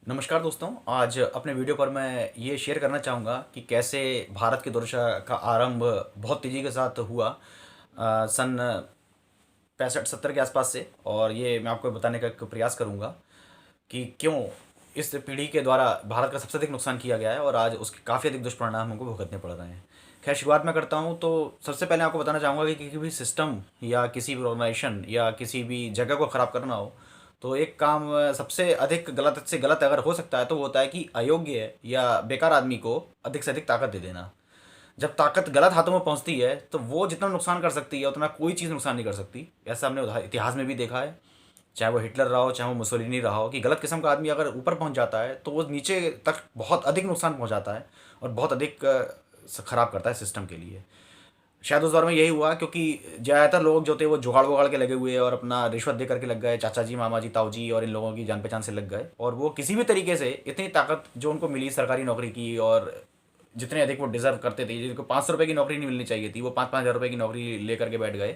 नमस्कार दोस्तों। आज अपने वीडियो पर मैं ये शेयर करना चाहूँगा कि कैसे भारत की दुर्दशा का आरंभ बहुत तेज़ी के साथ हुआ सन 65-70 के आसपास से। और ये मैं आपको बताने का एक प्रयास करूँगा कि क्यों इस पीढ़ी के द्वारा भारत का सबसे अधिक नुकसान किया गया है और आज उसके काफ़ी अधिक दुष्परिणाम हमको भुगतने पड़ रहे हैं। खैर, शुरुआत मैं करता हूँ तो सबसे पहले आपको बताना चाहूँगा कि किसी भी सिस्टम या किसी भी ऑर्गेनाइजेशन या किसी भी जगह को ख़राब करना हो तो एक काम सबसे अधिक गलत से गलत अगर हो सकता है तो वो होता है कि अयोग्य या बेकार आदमी को अधिक से अधिक ताकत दे देना। जब ताकत गलत हाथों में पहुंचती है तो वो जितना नुकसान कर सकती है उतना कोई चीज़ नुकसान नहीं कर सकती। ऐसा हमने इतिहास में भी देखा है, चाहे वो हिटलर रहा हो चाहे वो मुसोलिनी रहा हो, कि गलत किस्म का आदमी अगर ऊपर पहुंच जाता है तो वो नीचे तक बहुत अधिक नुकसान पहुंचाता है और बहुत अधिक खराब करता है सिस्टम के लिए। शायद उस दौर में यही हुआ क्योंकि ज़्यादातर लोग जो थे वो जुगाड़ वुगाड़ के लगे हुए और अपना रिश्वत दे करके लग गए, चाचा जी मामा जी ताऊ जी और इन लोगों की जान पहचान से लग गए। और वो किसी भी तरीके से इतनी ताकत जो उनको मिली सरकारी नौकरी की, और जितने अधिक वो डिजर्व करते थे, जिनको 500 रुपये की नौकरी नहीं मिलनी चाहिए थी वो 5-5 हज़ार रुपये की नौकरी लेकर के बैठ गए।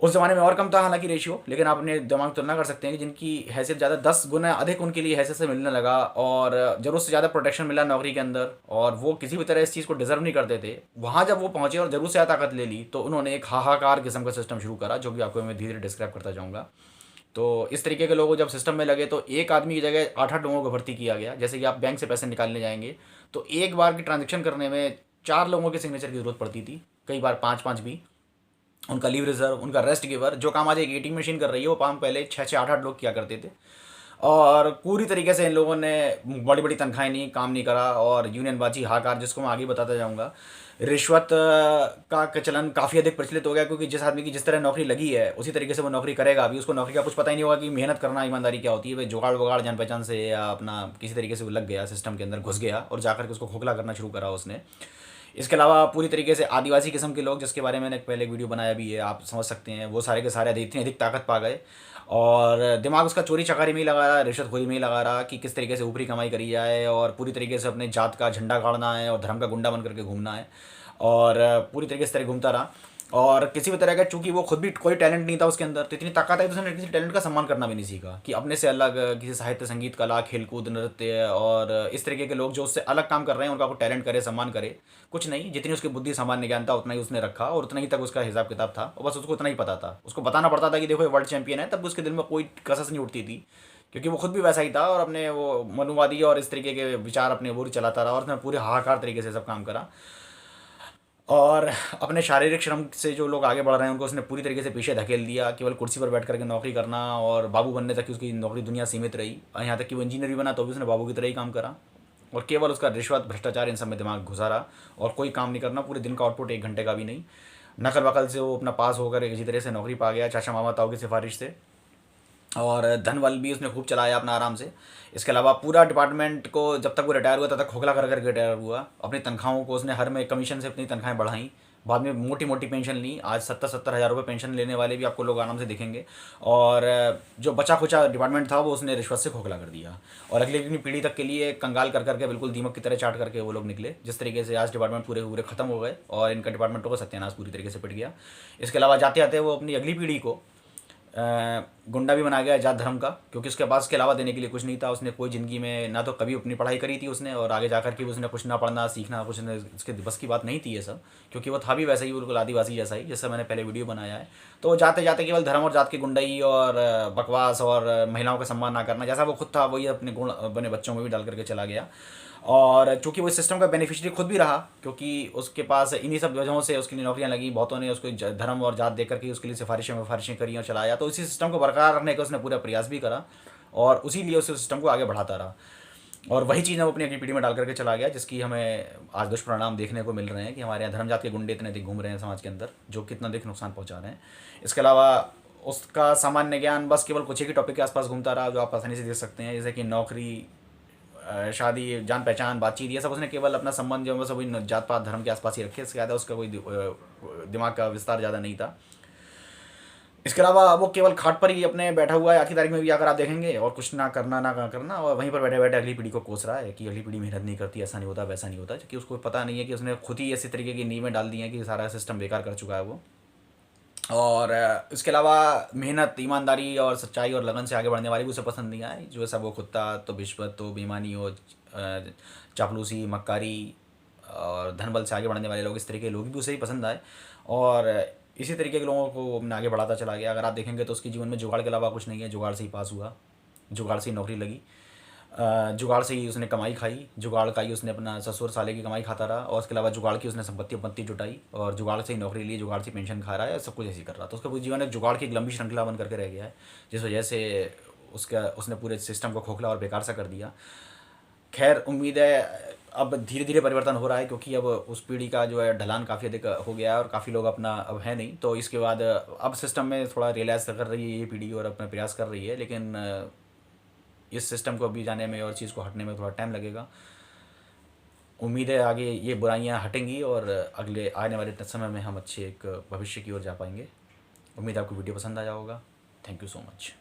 उस ज़माने में और कम था हालांकि रेशियो, लेकिन आप अपने दिमाग तुलना कर सकते हैं कि जिनकी हैसियत ज़्यादा 10 गुना अधिक उनके लिए हैसियत से मिलने लगा और ज़रूरत से ज़्यादा प्रोटेक्शन मिला नौकरी के अंदर, और वो किसी भी तरह इस चीज़ को डिजर्व नहीं करते थे। वहाँ जब वो पहुँचे और ज़रूरत से ज़्यादा ताकत ले ली तो उन्होंने एक हाहाकार किस्म का सिस्टम शुरू करा, जो कि आपको मैं धीरे धीरे डिस्क्राइब करता जाऊँगा। तो इस तरीके के लोग जब सिस्टम में लगे तो एक आदमी की जगह 8-8 लोगों को भर्ती किया गया। जैसे कि आप बैंक से पैसे निकालने जाएंगे तो एक बार की ट्रांजेक्शन करने में 4 लोगों के सिग्नेचर की ज़रूरत पड़ती थी, कई बार 5-5 भी। उनका लीव रिजर्व, उनका रेस्ट गिवर, जो काम आज एक एटीएम मशीन कर रही है वो काम पहले 6-6 8-8 लोग किया करते थे। और पूरी तरीके से इन लोगों ने बड़ी बड़ी तनख्वाहें नहीं, काम नहीं करा, और यूनियनबाजी हाकार, जिसको मैं आगे बताता जाऊंगा। रिश्वत का चलन काफ़ी अधिक प्रचलित हो गया क्योंकि जिस आदमी की जिस तरह नौकरी लगी है उसी तरीके से वो नौकरी करेगा। अभी उसको नौकरी का कुछ पता ही नहीं होगा कि मेहनत करना ईमानदारी क्या होती है। भाई जुगाड़ वगाड़ जान पहचान से या अपना किसी तरीके से वो लग गया, सिस्टम के अंदर घुस गया और जाकर के उसको खोखला करना शुरू करा उसने। इसके अलावा पूरी तरीके से आदिवासी किस्म के लोग, जिसके बारे में मैंने पहले एक वीडियो बनाया भी है, आप समझ सकते हैं, वो सारे के सारे इतनी अधिक ताकत पा गए और दिमाग उसका चोरी चकारी में ही लगा रहा, रिश्वतखोरी में ही लगा रहा कि किस तरीके से ऊपरी कमाई करी जाए और पूरी तरीके से अपने जात का झंडा गाड़ना है और धर्म का गुंडा बन करके घूमना है। और पूरी तरीके से तरह घूमता रहा और किसी भी तरह का, चूंकि वो खुद भी कोई टैलेंट नहीं था उसके अंदर, तो इतनी ताकत है तो उसने किसी टैलेंट का सम्मान करना भी नहीं सीखा कि अपने से अलग किसी साहित्य संगीत कला खेलकूद नृत्य और इस तरीके के लोग जो उससे अलग काम कर रहे हैं उनका कोई टैलेंट करे, सम्मान करे। कुछ नहीं, जितनी उसकी बुद्धि सामान्य ज्ञान था उतना ही उसने रखा और उतना ही तक उसका हिसाब किताब था और बस उसको उतना ही पता था। उसको बताना पड़ता था कि देखो ये वर्ल्ड चैंपियन है, तब उसके दिल में कोई कसस नहीं उठती थी क्योंकि वो खुद भी वैसा ही था और अपने वो मनुवादी और इस तरीके के विचार अपने वो चलाता रहा और उसने पूरे हाहाकार तरीके से सब काम करा। और अपने शारीरिक श्रम से जो लोग आगे बढ़ रहे हैं उनको उसने पूरी तरीके से पीछे धकेल दिया। केवल कुर्सी पर बैठ करके नौकरी करना और बाबू बनने तक की उसकी नौकरी दुनिया सीमित रही, और यहाँ तक कि वो इंजीनियर भी बना तो भी उसने बाबू की तरह ही काम करा और केवल उसका रिश्वत भ्रष्टाचार इन सब में दिमाग घुसा रहा और कोई काम नहीं करना। पूरे दिन का आउटपुट 1 घंटे का भी नहीं। नकल वकल से वो अपना पास होकर इसी तरह से नौकरी पा गया, चाचा मामा ताऊ की सिफारिश से। और धन बल भी उसने खूब चलाया अपना आराम से। इसके अलावा पूरा डिपार्टमेंट को जब तक वो रिटायर हुआ तब तक खोखला कर करके रिटायर हुआ। अपनी तनख्वाहों को उसने हर में कमीशन से अपनी तनख्वाहें बढ़ाई, बाद में मोटी मोटी पेंशन ली। आज 70-70 हज़ार रुपये पेंशन लेने वाले भी आपको लोग आराम से दिखेंगे। और जो बचा खुचा डिपार्टमेंट था वो उसने रिश्वत से खोखला कर दिया और अगली पीढ़ी तक के लिए कंगाल कर करके बिल्कुल दीमक की तरह चाट करके वो लोग निकले। जिस तरीके से आज डिपार्टमेंट पूरे पूरे खत्म हो गए और इनका डिपार्टमेंटों का सत्यानाश पूरी तरीके से पिट गया। इसके अलावा जाते आते वो अपनी अगली पीढ़ी को गुंडा भी बना गया जात धर्म का, क्योंकि उसके पास के अलावा देने के लिए कुछ नहीं था। उसने कोई ज़िंदगी में ना तो कभी अपनी पढ़ाई करी थी उसने, और आगे जाकर के उसने कुछ ना पढ़ना सीखना कुछ ने उसके बस की बात नहीं थी ये सब, क्योंकि वो था भी वैसे ही बिल्कुल आदिवासी जैसा ही, जैसा मैंने पहले वीडियो बनाया है। तो वो जाते जाते केवल धर्म और जात की गुंडाई और बकवास और महिलाओं का सम्मान ना करना, जैसा वो खुद था वही अपने गुण बने बच्चों में भी डाल करके चला गया। और चूंकि वो इस सिस्टम का बेनिफिशियरी खुद भी रहा, क्योंकि उसके पास इन्हीं सब वजहों से उसके लिए नौकरियां लगी, बहुतों ने उसको धर्म और जात देकर के उसके लिए सिफारिशें करी और चलाया, तो इसी सिस्टम को बरकरार रखने का उसने पूरा प्रयास भी करा और उसी लिए उस सिस्टम को आगे बढ़ाता रहा। और वही चीज़ वो अपनी अगली पीढ़ी में डाल करके चला गया, जिसकी हमें आज दुष्परिणाम देखने को मिल रहे हैं कि हमारे यहाँ धर्म जात के गुंडे इतने अधिक घूम रहे हैं समाज के अंदर, जो कितना अधिक नुकसान पहुँचा रहे हैं। इसके अलावा उसका सामान्य ज्ञान बस केवल कुछ एक ही टॉपिक के आसपास घूमता रहा, जो आप आसानी से देख सकते हैं, जैसे कि नौकरी, शादी, जान पहचान, बातचीत, ये सब उसने केवल अपना संबंध जो है सब वही जात पात धर्म के आसपास ही रखे। इससे ज़्यादा उसका कोई दिमाग का विस्तार ज़्यादा नहीं था। इसके अलावा वो केवल खाट पर ही अपने बैठा हुआ है, आज की तारीख में भी अगर आप देखेंगे, और कुछ ना करना ना करना, और वहीं पर बैठे बैठे अगली पीढ़ी को कोस रहा है कि अगली पीढ़ी मेहनत नहीं करती, ऐसा नहीं होता वैसा नहीं होता, क्योंकि उसको पता नहीं है कि उसने खुद ही ऐसी तरीके की नींवें डाल दी हैं कि सारा सिस्टम बेकार कर चुका है वो। और इसके अलावा मेहनत, ईमानदारी और सच्चाई और लगन से आगे बढ़ने वाले भी उसे पसंद नहीं आए। जो है सब वो कुत्ता तो रिश्वत तो बेईमानी हो, चापलूसी, मक्कारी और धन बल से आगे बढ़ने वाले लोग, इस तरीके के लोग भी उसे ही पसंद आए। और इसी तरीके के लोगों को अपने आगे बढ़ाता चला गया। अगर आप देखेंगे तो उसके जीवन में जुगाड़ के अलावा कुछ नहीं है। जुगाड़ से ही पास हुआ, जुगाड़ से ही नौकरी लगी, जुगाड़ से ही उसने कमाई खाई, जुगाड़ का ही उसने अपना ससुर साले की कमाई खाता रहा, और उसके अलावा जुगाड़ की उसने संपत्ति जुटाई, और जुगाड़ से ही नौकरी ली, जुगाड़ से पेंशन खा रहा है, सब कुछ ऐसे ही कर रहा था। तो उसका पूरा जीवन एक जुगाड़ की एक लंबी श्रृंखला बन करके रह गया है, जिस वजह से उसने पूरे सिस्टम को खोखला और बेकार सा कर दिया। खैर, उम्मीद है अब धीरे धीरे परिवर्तन हो रहा है, क्योंकि अब उस पीढ़ी का जो है ढलान काफ़ी अधिक हो गया है और काफ़ी लोग अपना अब है नहीं। तो इसके बाद अब सिस्टम में थोड़ा रियलाइज़ कर रही है ये पीढ़ी और अपना प्रयास कर रही है, लेकिन इस सिस्टम को अभी जाने में और चीज़ को हटने में थोड़ा टाइम लगेगा। उम्मीद है आगे ये बुराइयां हटेंगी और अगले आने वाले समय में हम अच्छे एक भविष्य की ओर जा पाएंगे। उम्मीद है आपको वीडियो पसंद आया होगा। Thank you so much.